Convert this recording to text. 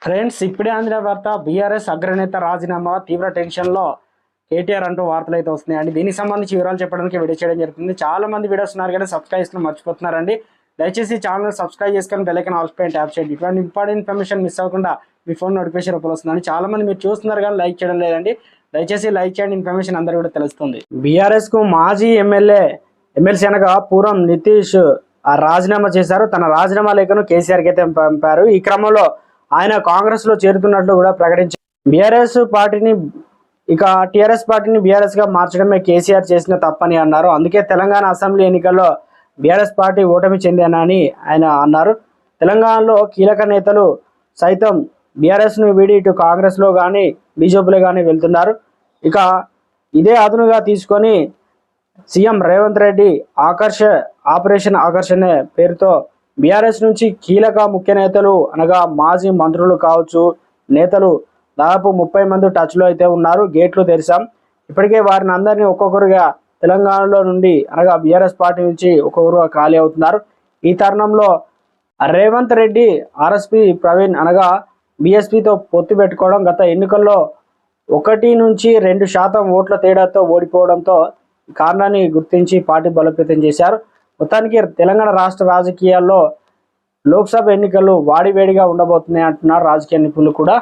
Friends, ఇప్పుడే అందిన వార్త. బీఆర్ఎస్ అగ్రనేత రాజీనామా తీవ్ర టెన్షన్లో కేటీఆర్ అంటూ వార్తలు అయితే వస్తున్నాయండి. దీనికి సంబంధించి వివరాలు చెప్పడానికి వీడియో చేయడం జరుగుతుంది. చాలా మంది వీడియోస్ ఉన్నారు కానీ సబ్స్క్రైబ్ చేసుకుని మర్చిపోతున్నారండి. దయచేసి ఛానల్ సబ్స్క్రైబ్ చేసుకొని బెల్ ఐకాన్ ఆల్ పైన ట్యాప్ చేయండి. ఇటువంటి ఇంపార్టెంట్ ఇన్ఫర్మేషన్ మిస్ అవ్వకుండా మీ ఫోన్ నోటిఫికేషన్ రూపంలో వస్తుందండి. చాలా మంది మీరు చూస్తున్నారు కానీ లైక్ చేయడం లేదండి. దయచేసి లైక్ చేయండి, ఇన్ఫర్మేషన్ అందరూ కూడా తెలుస్తుంది. బీఆర్ఎస్ కు మాజీ ఎమ్మెల్సీ అనగా పూరం నితీష్ రాజీనామా చేశారు. తన రాజీనామా లేఖను కేసీఆర్కి అయితే పంపారు. ఈ క్రమంలో ఆయన కాంగ్రెస్ లో చేరుతున్నట్లు కూడా ప్రకటించారు. టీఆర్ఎస్ పార్టీని బీఆర్ఎస్ గా మార్చడమే కేసీఆర్ చేసిన తప్పని అన్నారు. అందుకే తెలంగాణ అసెంబ్లీ ఎన్నికల్లో బీఆర్ఎస్ పార్టీ ఓటమి చెందానని ఆయన అన్నారు. తెలంగాణలో కీలక నేతలు సైతం బీఆర్ఎస్ ను వీడి ఇటు కాంగ్రెస్ లో కానీ బీజేపీలో కానీ వెళ్తున్నారు. ఇక ఇదే అదునుగా తీసుకొని సీఎం రేవంత్ రెడ్డి ఆపరేషన్ ఆకర్షణ పేరుతో బీఆర్ఎస్ నుంచి కీలక ముఖ్య నేతలు అనగా మాజీ మంత్రులు కావచ్చు, నేతలు దాదాపు 30 మంది టచ్లో అయితే ఉన్నారు. గేట్లు తెరిచాం. ఇప్పటికే వారిని అందరినీ ఒక్కొక్కరుగా తెలంగాణలో నుండి అనగా బీఆర్ఎస్ పార్టీ నుంచి ఒక్కొక్కరుగా ఖాళీ అవుతున్నారు. ఈ తరుణంలో రేవంత్ రెడ్డి ఆర్ఎస్పీ ప్రవీణ్ అనగా బీఎస్పీతో పొత్తు పెట్టుకోవడం, గత ఎన్నికల్లో 1 నుంచి 2% ఓట్ల తేడాతో ఓడిపోవడంతో కారణాన్ని గుర్తించి పార్టీ బలోపేతం చేశారు. మొత్తానికి తెలంగాణ రాష్ట్ర రాజకీయాల్లో లోక్సభ ఎన్నికలు వాడివేడిగా ఉండబోతున్నాయి అంటున్నారు రాజకీయ నిపుణులు కూడా.